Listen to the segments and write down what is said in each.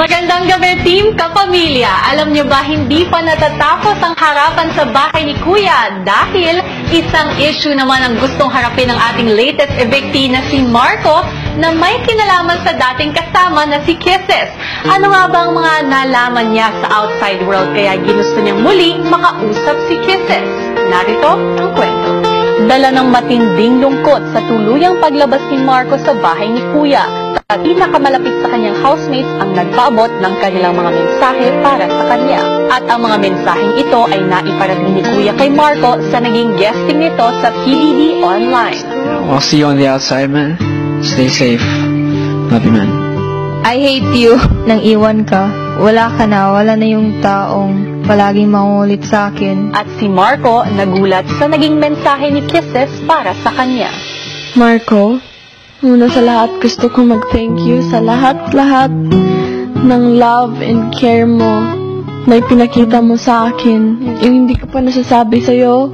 Magandang gabi, Team Kapamilya. Alam nyo ba, hindi pa natatapos ang harapan sa bahay ni Kuya dahil isang issue naman ang gustong harapin ng ating latest evictee na si Marco na may kinalaman sa dating kasama na si Kisses. Ano nga ba ang mga nalaman niya sa outside world kaya ginusto niyang muli makausap si Kisses? Narito ang kwento. Dala ng matinding lungkot sa tuluyang paglabas ni Marco sa bahay ni Kuya. Pinakamalapit sa kanyang housemates ang nagpaabot ng kanilang mga mensahe para sa kanya. At ang mga mensaheng ito ay naiparating ni Kuya kay Marco sa naging guesting nito sa PBB Online. I'll see you on the outside, man. Stay safe. Love you, man. I hate you. Nang iwan ka, wala ka na, wala na yung taong palaging mangulit sa akin. At si Marco nagulat sa naging mensahe ni Kisses para sa kanya. Marco, una sa lahat gusto ko mag-thank you sa lahat-lahat ng love and care mo na ipinakita mo sa akin. Yung hindi ko pa nasasabi sa'yo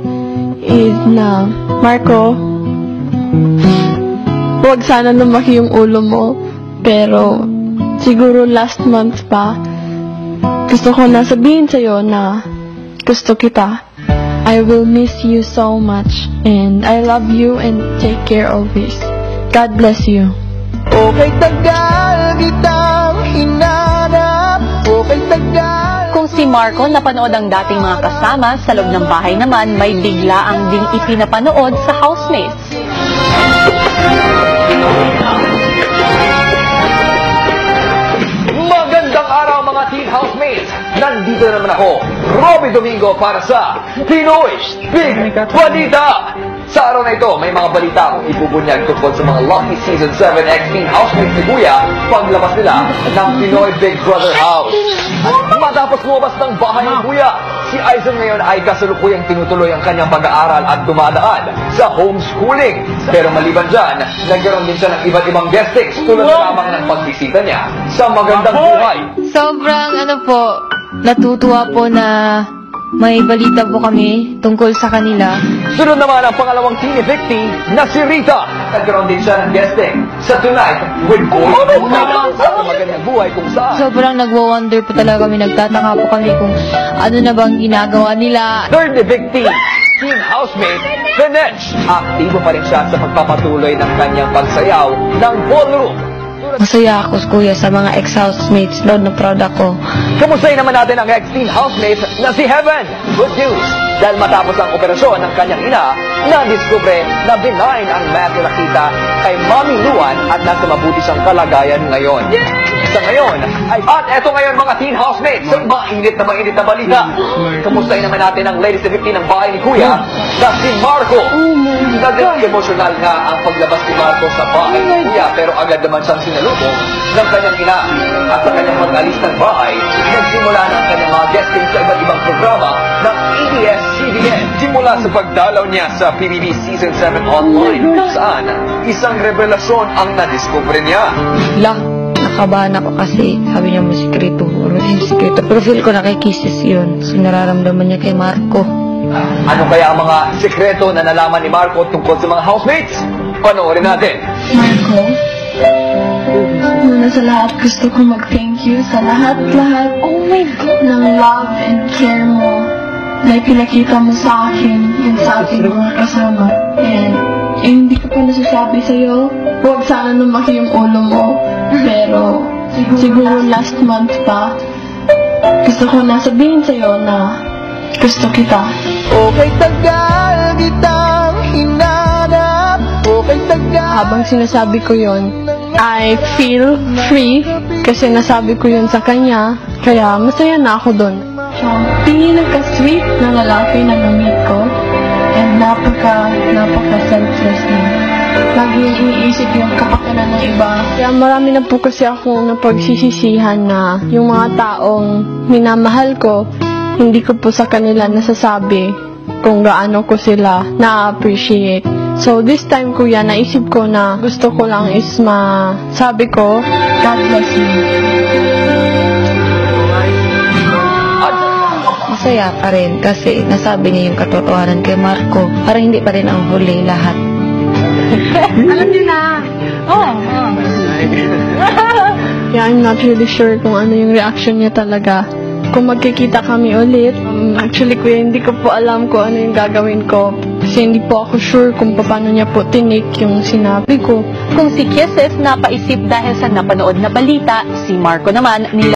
is na, Marco, huwag sana lumaki yung ulo mo, pero siguro last month pa, gusto ko na sabihin sa'yo na gusto kita. I will miss you so much and I love you and take care always. God bless you. Okay, tagal kitang hinanap. Okay, tagal. Kung si Marco napanood ang dating mga kasama, sa loob ng bahay naman may bigla ang ding ipinapanood sa housemates. Magandang araw mga teen housemates! Nandito naman ako, Robby Domingo para sa Pinoy Big Balita! Sa araw na ito, may mga balita akong ibubunyag tungkol sa mga Lucky Season 7 X-Teen housemates ni Kuya paglabas nila ng Pinoy Big Brother House. Matapos lumabas ng bahay ni Kuya, si Aizen ngayon ay kasalukuyang tinutuloy ang kanyang pag-aaral at dumadaan sa homeschooling. Pero maliban dyan, nagkaroon din siya ng iba't ibang guestings tulad lamang ng pagbisita niya sa Magandang Buhay. Sobrang natutuwa po na may balita po kami tungkol sa kanila. Sunod naman ang pangalawang teen evictee na si Rita. Nagkaroon din siya ng guesting sa Tonight with Boy sa Magandang Buhay kung saan. Sobrang nagwa-wonder po talaga kami, nagtataka po kami kung ano na bang ginagawa nila. Third evictee, teen housemate, Finech. Aktibo pa rin siya sa pagpapatuloy ng kanyang pagsayaw ng ballroom. Masaya ako, Kuya, sa mga ex-housemates. Lord, na proud ako. Kamustahin naman natin ang ex-teen housemate na si Heaven. Good news! Dahil matapos ang operasyon ng kanyang ina, na-discover na benign ang math na nakita kay Mami Luan at nasa mabuti siyang kalagayan ngayon. Sa ngayon, at eto ngayon mga teen housemates, mainit na balita. Kamustahin naman natin ang latest evictee ng bahay ni Kuya na si Marco. Naging emosyonal nga ang paglabas ni Marco sa bahay ni Kuya pero agad naman siyang sinalubong ng kanyang ina. At sa kanyang pag-alis ng bahay, nagsimula na ang kanyang mga guesting sa iba't ibang programa ng ABS-CBN. Simula sa pagdalaw niya sa PBB Season 7 Online kung saan isang revelasyon ang nadiscover niya. Nakabahan ako kasi sabi niya may sikreto. Pero feel ko na kay Kisses yun. So nararamdaman niya kay Marco. Ano kaya ang mga sikreto na nalaman ni Marco tungkol sa mga housemates? Panoorin natin. Marco, una sa lahat gusto ko mag-thank you sa lahat-lahat ng love and care mo na ipinakita mo sa akin yung sa ating mga kasama. And hindi ko pa nasasabi sa'yo, huwag sana lumaki yung ulo mo. Pero siguro last month pa, gusto ko na sabihin sa'yo na gusto kita. Okay, tagal kitang hinanap. Okay, tagal. Habang sinasabi ko yon, I feel free kasi nasabi ko yun sa kanya. Kaya masaya na ako doon. Tingin nagka-sweet na lalaki na na-meet ko. And napaka-selfless niya. Lagi yung iniisip yung kapakanan ng iba. Kaya marami na po kasi akong napagsisisihan na yung mga taong minamahal ko, hindi ko po sa kanila nasasabi kung gaano ko sila na-appreciate. So this time, Kuya, naisip ko na gusto ko lang is sabi ko, God bless you. Masaya pa rin kasi nasabi niya yung katotohanan kay Marco. Parang hindi pa rin ang huli lahat. Alam niyo na. Kaya I'm not really sure kung ano yung reaction niya talaga. Kung magkikita kami ulit, actually kuya, hindi ko po alam kung ano yung gagawin ko. Kasi hindi po ako sure kung paano niya po tinake yung sinabi ko. Kung si Kisses napaisip dahil sa napanood na balita, si Marco naman